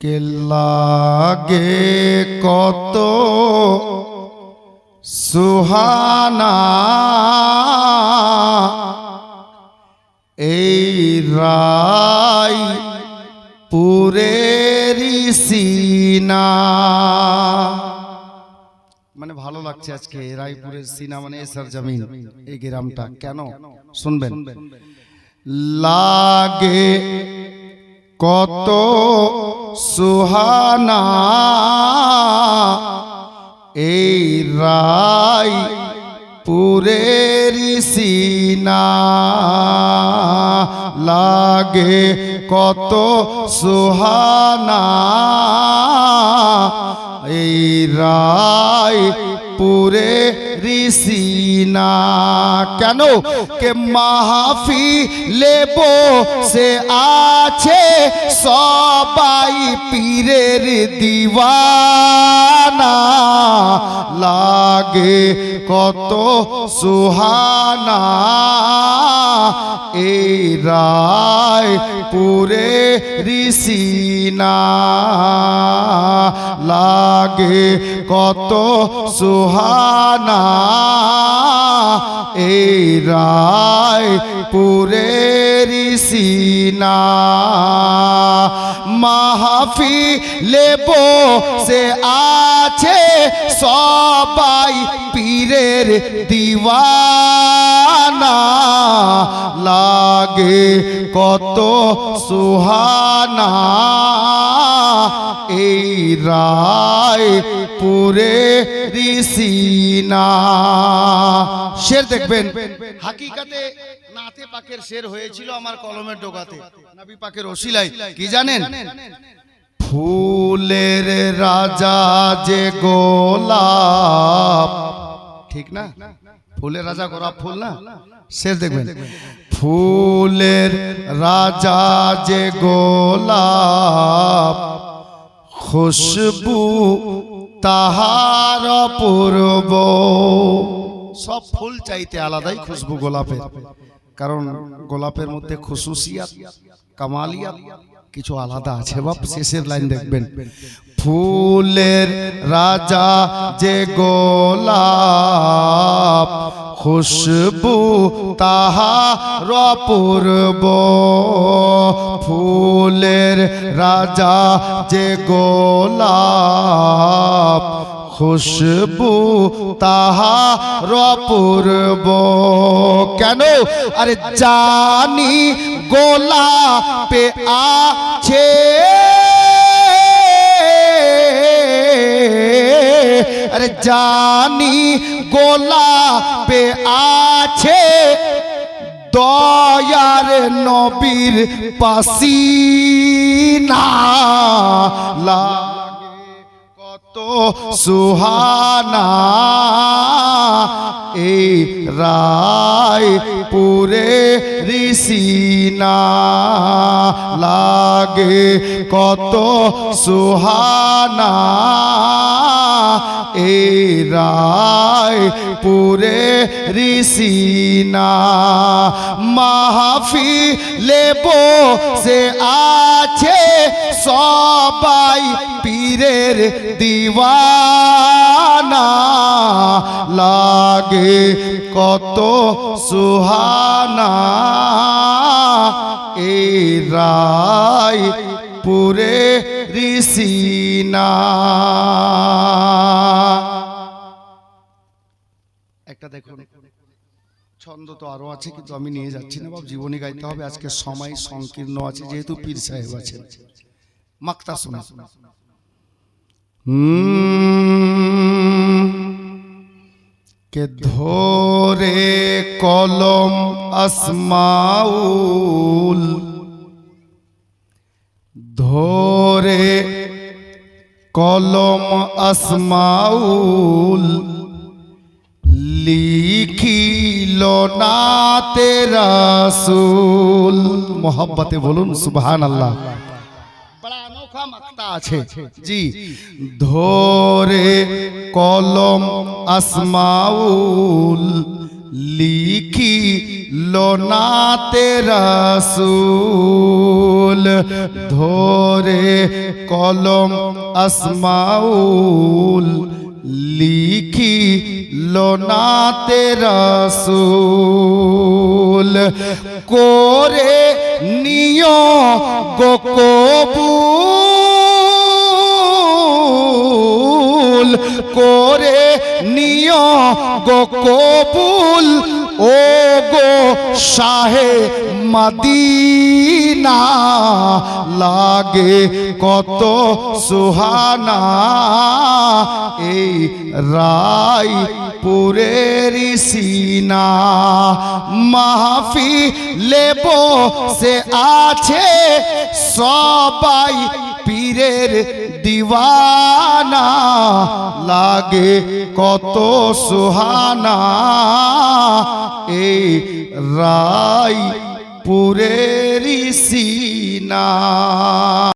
কে লাগে কত সুহানা এই রায় পুরেরি সিনা। মানে ভালো লাগছে আজকে রায়পুরের সিনা মানে সরজমিন এই গ্রামটা। কেন শুনবেন, লাগে কত সুহানা এই রায় পুরেরি সিনা, লাগে কত সুহানা এই রায় পুরেরি সিনা। কেন কে মাহফিলে বসে আছে সবাই পীরের দিওয়ানা, লাগে কত সুহানা এই রায় পুরেরি সিনা, লাগে কত সুহানা এই রায় পুরেরি সিনা। মাহফিলে বসে আছে সবাই পীরের দিওয়ানা, লাগে কত সুহানা এই রায় পুরেরি সিনা। শের দেখবেন হাকিকাতে নাতে পাকের শের হয়েছিল আমার কলমের ডোকাতে নবী পাকের ওসিলায়। কি জানেন, ফুলের রাজা যে গোলাপ, ঠিক না? ফুলের রাজা গোলাপ ফুল না? শের দেখবেন, ফুলের রাজা যে গোলাপ খুশবু তাহার পূর্ব। সব ফুল চাইতে আলাদাই খুশবু গোলাপের, কারণ গোলাপের মধ্যে খুশুসিয়াত কামালিয়াত কিছু আলাদা আছে। বাপ শেষের লাইন দেখবেন, ফুলের রাজা যে গোলাপ খুশবু তাহার পূর্ব, ফুলের রাজা যে গোলাপ খুশবু তাহার পূর্ব। কেন? আরে জানি গোলাপে আছে আরে জানি গোলাপে আছে দয়ার নবীর পাসিনা, লাগে কত সুহানা এই রায় পুরেরি সিনা, লাগে কত সুহানা এই রায় পুরেরি সিনা। মাহফিলে বসে আছে সবাই পীরের দিওয়ানা, লাগে কত সুহানা এই রায় পুরেরি সিনা। একটা দেখুন, ছন্দ তো আরো আছে কিন্তু আমি নিয়ে যাচ্ছি না বাবা, জীবনী গাইতে হবে আজকে, সময় সংকীর্ণ আছে যেহেতু পীর সাহেব আছেন। মাক্তা শোনা, কে ধরে কলম আসমাউল, ধরে কলম আসমাউল লিখিল নাতে রাসূল। মোহাব্বতে বলুন সুবহানাল্লাহ। বড় अनोखा মাক্তা আছে জি। ধরে কলম আসমাউল লিখি লোনাতে রাসূল ধরে কলম আসমাউল লিখি লোনাতে রাসূল করে নিয় গো কবুল করে নিয় গো কবুল ও গো শাহে মদিনা লাগে কত সুহানা এই রায়পুরের সিনা মাহফিলে বসে আছে সবাই পীরের দিওয়ানা লাগে কত সুহানা এই রায়পুরের সিনা।